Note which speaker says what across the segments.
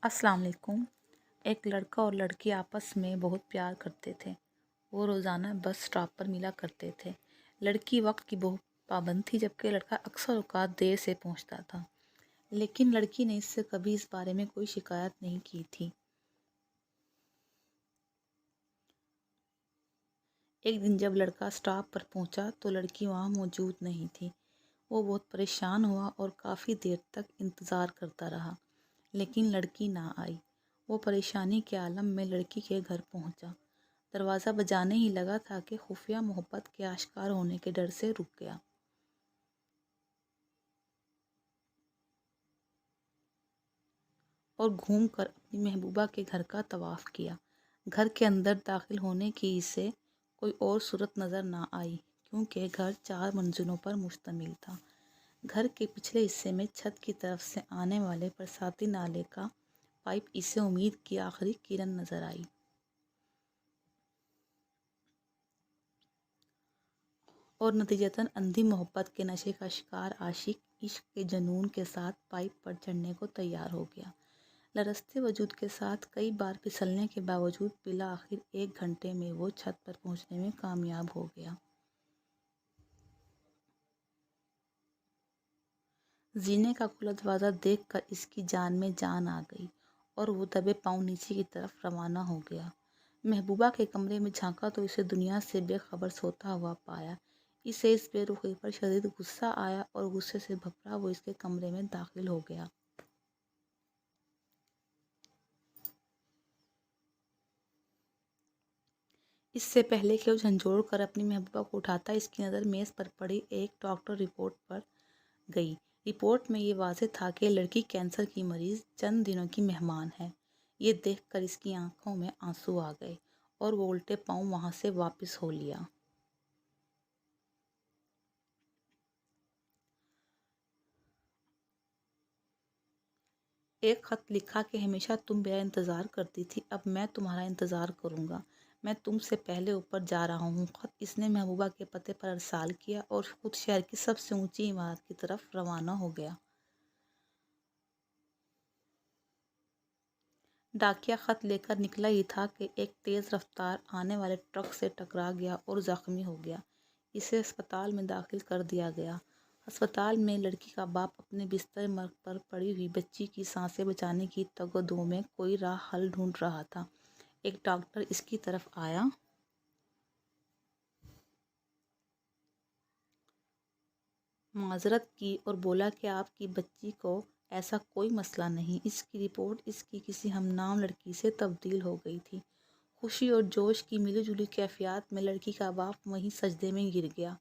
Speaker 1: अस्सलाम वालेकुम। एक लड़का और लड़की आपस में बहुत प्यार करते थे। वो रोज़ाना बस स्टॉप पर मिला करते थे। लड़की वक्त की बहुत पाबंद थी, जबकि लड़का अक्सर औक़ात देर से पहुंचता था। लेकिन लड़की ने इससे कभी इस बारे में कोई शिकायत नहीं की थी। एक दिन जब लड़का स्टॉप पर पहुंचा तो लड़की वहां मौजूद नहीं थी। वो बहुत परेशान हुआ और काफ़ी देर तक इंतज़ार करता रहा, लेकिन लड़की ना आई। वो परेशानी के आलम में लड़की के घर पहुंचा। दरवाज़ा बजाने ही लगा था कि खुफिया मोहब्बत के आश्कार होने के डर से रुक गया और घूमकर अपनी महबूबा के घर का तवाफ़ किया। घर के अंदर दाखिल होने की इसे कोई और सूरत नज़र ना आई, क्योंकि घर 4 मंजिलों पर मुश्तमिल था। घर के पिछले हिस्से में छत की तरफ से आने वाले बरसाती नाले का पाइप इसे उम्मीद की आखिरी किरण नज़र आई। और नतीजतन अंधी मोहब्बत के नशे का शिकार आशिक इश्क के जुनून के साथ पाइप पर चढ़ने को तैयार हो गया। लरजते वजूद के साथ कई बार फिसलने के बावजूद बिला आखिर 1 घंटे में वो छत पर पहुंचने में कामयाब हो गया। जीने का खुला दरवाज़ा देखकर इसकी जान में जान आ गई और वो दबे पांव नीचे की तरफ रवाना हो गया। महबूबा के कमरे में झांका तो इसे दुनिया से बेखबर सोता हुआ पाया। इसे इस बेरुखी पर शदीद गुस्सा आया और गुस्से से भभरा वो इसके कमरे में दाखिल हो गया। इससे पहले कि वो झंझोड़ कर अपनी महबूबा को उठाता, इसकी नज़र मेज़ पर पड़ी एक डॉक्टर रिपोर्ट पर गई। रिपोर्ट में ये वाज़ेह था कि लड़की कैंसर की मरीज़ चंद दिनों की मेहमान है। ये देखकर इसकी आंखों में आंसू आ गए और वो उल्टे पांव वहाँ से वापस हो लिया। एक ख़त लिखा कि हमेशा तुम मेरा इंतज़ार करती थी, अब मैं तुम्हारा इंतज़ार करूँगा। मैं तुमसे पहले ऊपर जा रहा हूँ। ख़त इसने महबूबा के पते पर अरसाल किया और खुद शहर की सबसे ऊंची इमारत की तरफ रवाना हो गया। डाकिया ख़त लेकर निकला ही था कि एक तेज़ रफ्तार आने वाले ट्रक से टकरा गया और ज़ख्मी हो गया। इसे अस्पताल में दाखिल कर दिया गया। अस्पताल में लड़की का बाप अपने बिस्तर मर्ग पर पड़ी हुई बच्ची की सांसें बचाने की तगोदो में कोई राह हल ढूंढ रहा था। एक डॉक्टर इसकी तरफ आया, माजरत की और बोला कि आपकी बच्ची को ऐसा कोई मसला नहीं। इसकी रिपोर्ट इसकी किसी हमनाम लड़की से तब्दील हो गई थी। खुशी और जोश की मिली-जुली कैफियत में लड़की का बाप वहीं सजदे में गिर गया।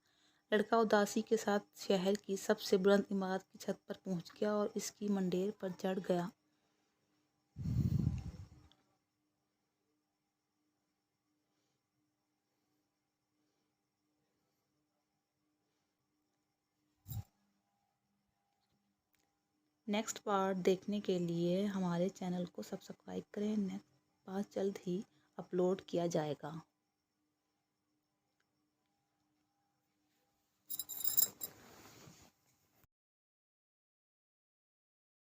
Speaker 1: लड़का उदासी के साथ शहर की सबसे बुलंद इमारत की छत पर पहुंच गया और इसकी मंडेर पर चढ़ गया। नेक्स्ट पार्ट देखने के लिए हमारे चैनल को सब्सक्राइब करें। नेक्स्ट पार्ट जल्द ही अपलोड किया जाएगा।